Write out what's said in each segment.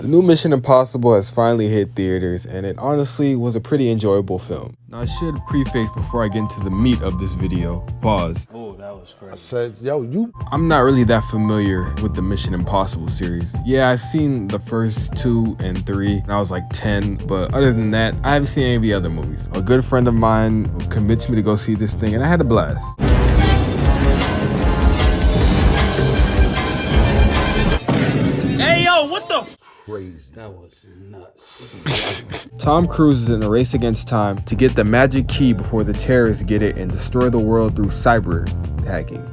The new Mission Impossible has finally hit theaters, and it honestly was a pretty enjoyable film. Now I should preface before I get into the meat of this video. Pause. Oh, that was crazy. I said, yo, I'm not really that familiar with the Mission Impossible series. Yeah, I've seen the first 2 and 3, and I was like 10, but other than that, I haven't seen any of the other movies. A good friend of mine convinced me to go see this thing, and I had a blast. Hey, yo, what the? crazy. That was nuts. Tom Cruise is in a race against time to get the magic key before the terrorists get it and destroy the world through cyber hacking.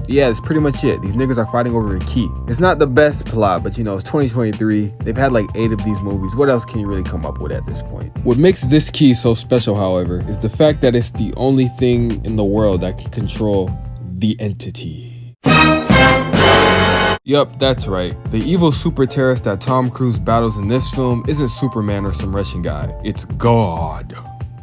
Yeah, that's pretty much it. These niggas are fighting over a key. It's not the best plot, but you know, it's 2023. They've had like 8 of these movies. What else can you really come up with at this point? What makes this key so special, however, is the fact that it's the only thing in the world that can control the entity. Yup, that's right. The evil super terrorist that Tom Cruise battles in this film isn't Superman or some Russian guy. It's God.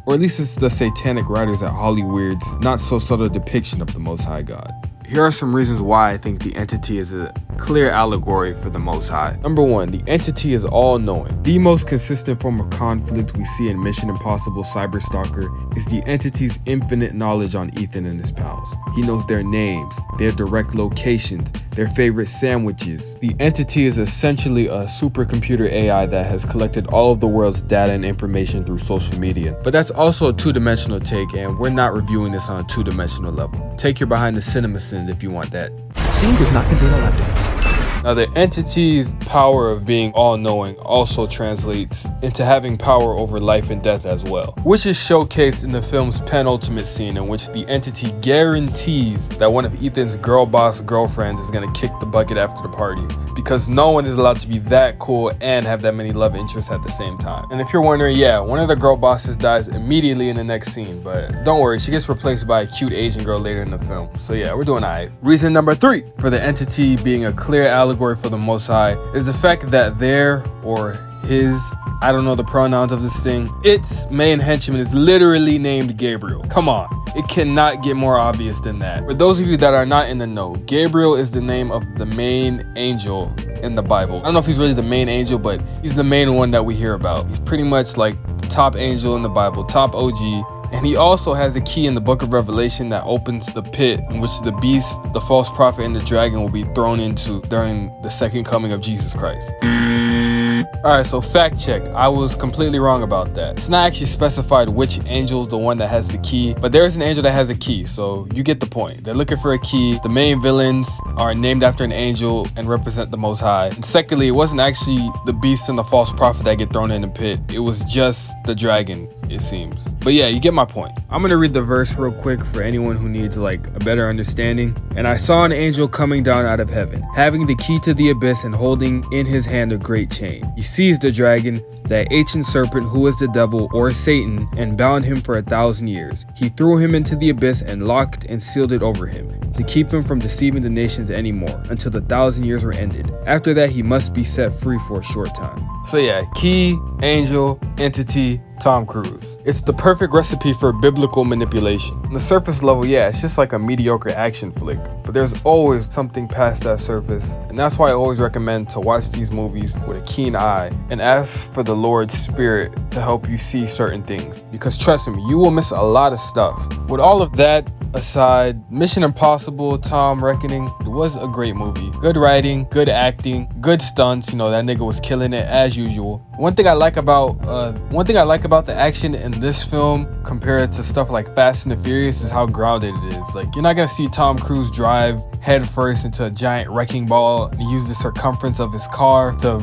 Or at least it's the satanic writers at Hollywood's not so subtle depiction of the Most High God. Here are some reasons why I think the entity is a clear allegory for the Most High. Number 1, the entity is all-knowing. The most consistent form of conflict we see in Mission Impossible Cyberstalker is the entity's infinite knowledge on Ethan and his pals. He knows their names, their direct locations, their favorite sandwiches. The entity is essentially a supercomputer AI that has collected all of the world's data and information through social media. But that's also a two-dimensional take, and we're not reviewing this on a two-dimensional level. Take your behind the cinema sin if you want that. Scene does not contain a lap dance. Now, the entity's power of being all-knowing also translates into having power over life and death as well, which is showcased in the film's penultimate scene, in which the entity guarantees that one of Ethan's girl boss girlfriends is gonna kick the bucket after the party, because no one is allowed to be that cool and have that many love interests at the same time. And if you're wondering, yeah, one of the girl bosses dies immediately in the next scene, but don't worry, she gets replaced by a cute Asian girl later in the film. So yeah, we're doing alright. Reason number 3 for the entity being a clear allegory for the Most High is the fact that their or his, I don't know the pronouns of this thing, its main henchman is literally named Gabriel. Come on, it cannot get more obvious than that. For those of you that are not in the know, Gabriel is the name of the main angel in the Bible. I don't know if he's really the main angel, but he's the main one that we hear about. He's pretty much like the top angel in the Bible, top OG. And he also has a key in the book of Revelation that opens the pit in which the beast, the false prophet, and the dragon will be thrown into during the second coming of Jesus Christ. Alright, so fact check. I was completely wrong about that. It's not actually specified which angel is the one that has the key, but there is an angel that has a key, so you get the point. They're looking for a key. The main villains are named after an angel and represent the Most High. And secondly, it wasn't actually the beast and the false prophet that get thrown in the pit. It was just the dragon, it seems. But yeah, you get my point. I'm gonna read the verse real quick for anyone who needs like a better understanding. And I saw an angel coming down out of heaven, having the key to the abyss and holding in his hand a great chain. He seized the dragon, that ancient serpent who is the devil or Satan, and bound him for 1,000 years. He threw him into the abyss and locked and sealed it over him, to keep him from deceiving the nations anymore, until the 1,000 years were ended. After that, he must be set free for a short time. So yeah, key, angel, entity, Tom Cruise. It's the perfect recipe for biblical manipulation. On the surface level, yeah, it's just like a mediocre action flick, but there's always something past that surface, and that's why I always recommend to watch these movies with a keen eye and ask for the Lord's Spirit to help you see certain things, because trust me, you will miss a lot of stuff. With all of that aside, Mission Impossible Tom Reckoning, it was a great movie. Good writing, good acting, good stunts. You know, that nigga was killing it as usual. One thing I like about the action in this film compared to stuff like Fast and the Furious is how grounded it is. Like, you're not gonna see Tom Cruise drive head first into a giant wrecking ball and use the circumference of his car to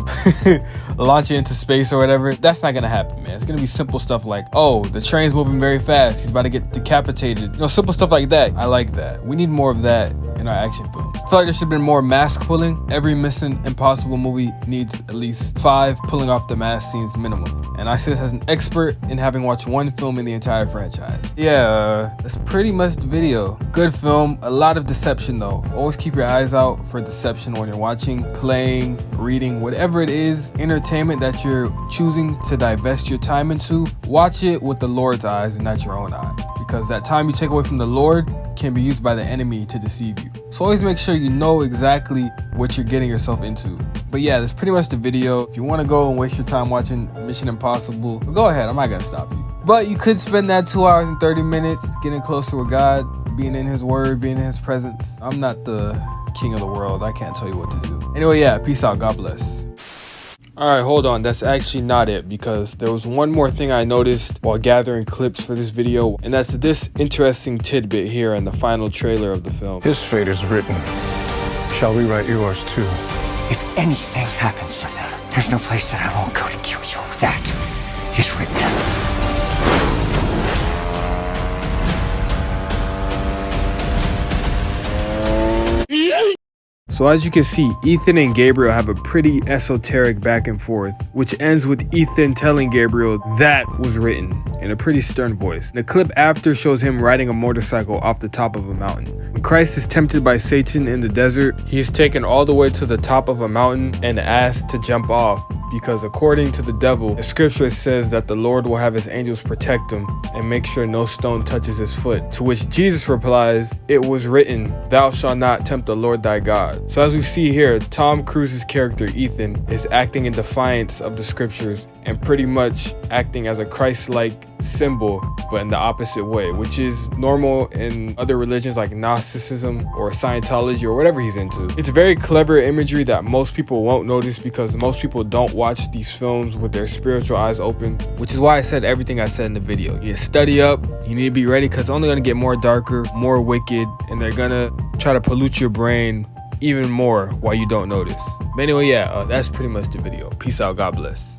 launch it into space or whatever. That's not gonna happen, man. It's gonna be simple stuff like, oh, the train's moving very fast, he's about to get decapitated. You know, simple stuff like that. I like that. We need more of that in our action films. I feel like there should have been more mask pulling. Every Mission Impossible movie needs at least 5 pulling off the mask scenes minimum. And I say this as an expert in having watched one film in the entire franchise. Yeah, that's pretty much the video. Good film, a lot of deception though. Always keep your eyes out for deception when you're watching, playing, reading, whatever it is, entertainment that you're choosing to divest your time into. Watch it with the Lord's eyes and not your own eye. because that time you take away from the Lord can be used by the enemy to deceive you. So always make sure you know exactly what you're getting yourself into. But yeah, that's pretty much the video. If you want to go and waste your time watching Mission Impossible, go ahead, I'm not gonna stop you. But you could spend that 2 hours and 30 minutes getting closer with God, being in his word, being in his presence. I'm not the king of the world, I can't tell you what to do. Anyway, yeah, peace out, God bless. Alright, hold on, that's actually not it, because there was one more thing I noticed while gathering clips for this video, and that's this interesting tidbit here in the final trailer of the film. His fate is written. Shall we write yours too? If anything happens to them, there's no place that I won't go to kill you. That is written. So as you can see, Ethan and Gabriel have a pretty esoteric back and forth, which ends with Ethan telling Gabriel that was written in a pretty stern voice. The clip after shows him riding a motorcycle off the top of a mountain. When Christ is tempted by Satan in the desert, he is taken all the way to the top of a mountain and asked to jump off, because according to the devil, the scripture says that the Lord will have his angels protect him and make sure no stone touches his foot. To which Jesus replies, "It was written, thou shalt not tempt the Lord thy God." So as we see here, Tom Cruise's character Ethan is acting in defiance of the scriptures and pretty much acting as a Christ-like symbol, but in the opposite way, which is normal in other religions like Gnosticism or Scientology or whatever he's into. It's very clever imagery that most people won't notice because most people don't watch these films with their spiritual eyes open, which is why I said everything I said in the video. You need to study up, you need to be ready, because it's only going to get more darker, more wicked, and they're going to try to pollute your brain even more while you don't notice. But anyway, yeah, that's pretty much the video. Peace out, God bless.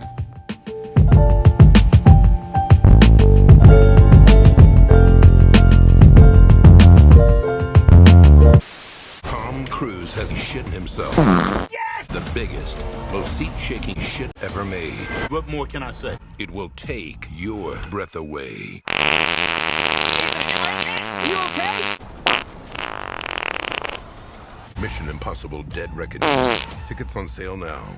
Tom Cruise has shit himself. Yes! The biggest, most seat-shaking shit ever made. What more can I say? It will take your breath away. You okay? Mission Impossible Dead Reckoning. Tickets on sale now.